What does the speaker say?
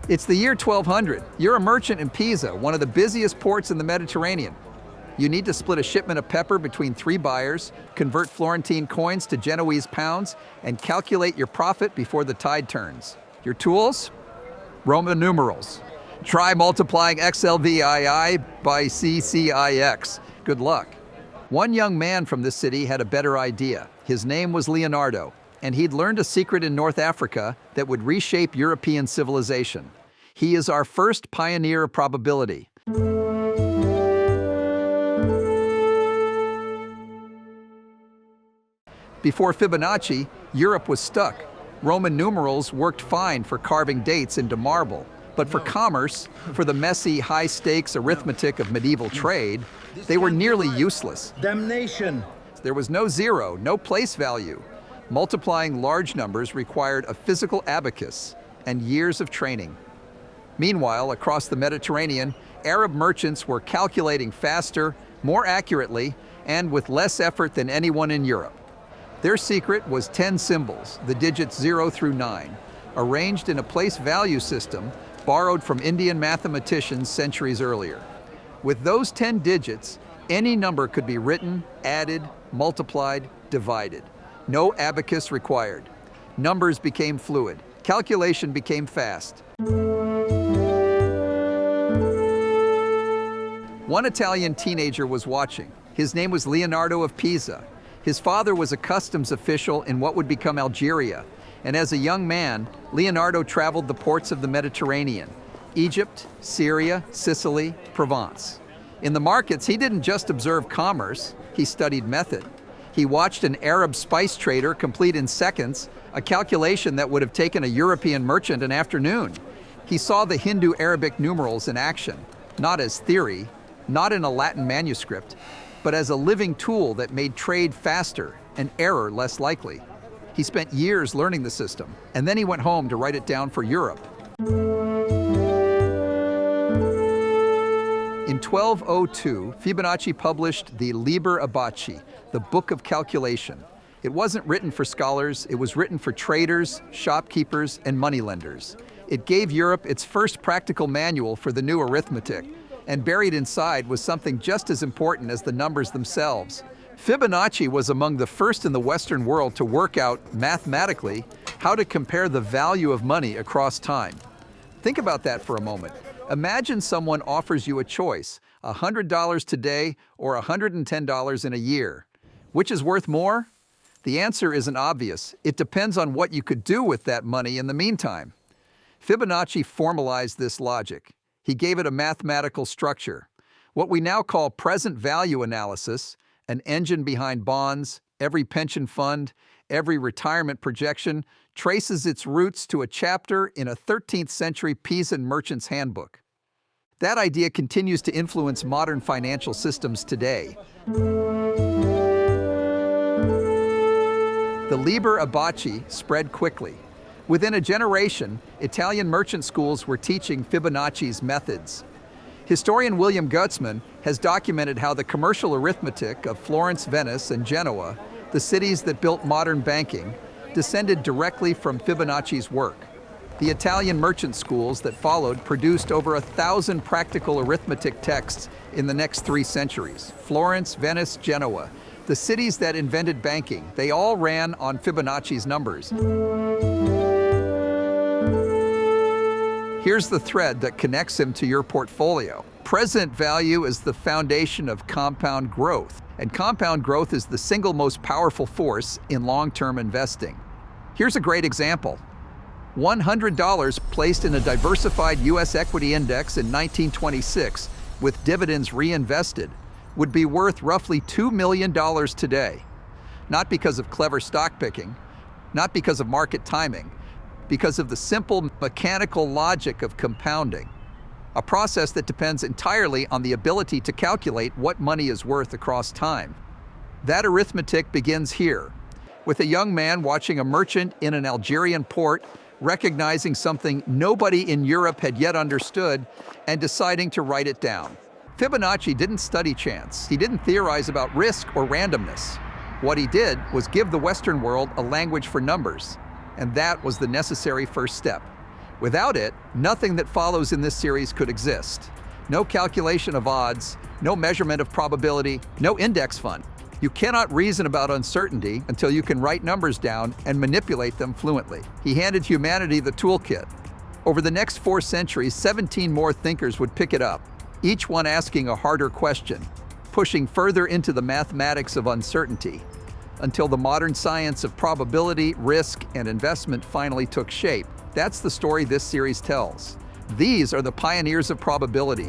It's the year 1200. You're a merchant in Pisa, one of the busiest ports in the Mediterranean. You need to split a shipment of pepper between 3 buyers, convert Florentine coins to Genoese pounds, and calculate your profit before the tide turns. Your tools? Roman numerals. Try multiplying XLVII by CCIX. Good luck. One young man from this city had a better idea. His name was Leonardo, and he'd learned a secret in North Africa that would reshape European civilization. He is our first pioneer of probability. Before Fibonacci, Europe was stuck. Roman numerals worked fine for carving dates into marble. But for commerce, for the messy, high-stakes arithmetic of medieval trade, they were nearly useless. Damnation! There was no zero, no place value. Multiplying large numbers required a physical abacus and years of training. Meanwhile, across the Mediterranean, Arab merchants were calculating faster, more accurately, and with less effort than anyone in Europe. Their secret was 10 symbols, the digits 0 through 9, arranged in a place value system borrowed from Indian mathematicians centuries earlier. With those 10 digits, any number could be written, added, multiplied, divided. No abacus required. Numbers became fluid. Calculation became fast. One Italian teenager was watching. His name was Leonardo of Pisa. His father was a customs official in what would become Algeria, and as a young man, Leonardo traveled the ports of the Mediterranean: Egypt, Syria, Sicily, Provence. In the markets, he didn't just observe commerce, he studied method. He watched an Arab spice trader complete in seconds a calculation that would have taken a European merchant an afternoon. He saw the Hindu-Arabic numerals in action, not as theory, not in a Latin manuscript, but as a living tool that made trade faster and error less likely. He spent years learning the system, and then he went home to write it down for Europe. In 1202, Fibonacci published the Liber Abaci, the Book of Calculation. It wasn't written for scholars, it was written for traders, shopkeepers, and moneylenders. It gave Europe its first practical manual for the new arithmetic, and buried inside was something just as important as the numbers themselves. Fibonacci was among the first in the Western world to work out, mathematically, how to compare the value of money across time. Think about that for a moment. Imagine someone offers you a choice, $100 today or $110 in a year. Which is worth more? The answer isn't obvious. It depends on what you could do with that money in the meantime. Fibonacci formalized this logic. He gave it a mathematical structure. What we now call present value analysis, an engine behind bonds, every pension fund, every retirement projection, traces its roots to a chapter in a 13th century Pisan merchant's handbook. That idea continues to influence modern financial systems today. The Liber Abaci spread quickly. Within a generation, Italian merchant schools were teaching Fibonacci's methods. Historian William Gutzman has documented how the commercial arithmetic of Florence, Venice, and Genoa, the cities that built modern banking, descended directly from Fibonacci's work. The Italian merchant schools that followed produced over 1,000 practical arithmetic texts in the next 3 centuries. Florence, Venice, Genoa, the cities that invented banking, they all ran on Fibonacci's numbers. Here's the thread that connects him to your portfolio. Present value is the foundation of compound growth, and compound growth is the single most powerful force in long-term investing. Here's a great example. $100 placed in a diversified U.S. equity index in 1926 with dividends reinvested would be worth roughly $2 million today. Not because of clever stock picking, not because of market timing, because of the simple mechanical logic of compounding, a process that depends entirely on the ability to calculate what money is worth across time. That arithmetic begins here, with a young man watching a merchant in an Algerian port, recognizing something nobody in Europe had yet understood, and deciding to write it down. Fibonacci didn't study chance. He didn't theorize about risk or randomness. What he did was give the Western world a language for numbers. And that was the necessary first step. Without it, nothing that follows in this series could exist. No calculation of odds, no measurement of probability, no index fund. You cannot reason about uncertainty until you can write numbers down and manipulate them fluently. He handed humanity the toolkit. Over the next 4 centuries, 17 more thinkers would pick it up, each one asking a harder question, pushing further into the mathematics of uncertainty, until the modern science of probability, risk, and investment finally took shape. That's the story this series tells. These are the pioneers of probability.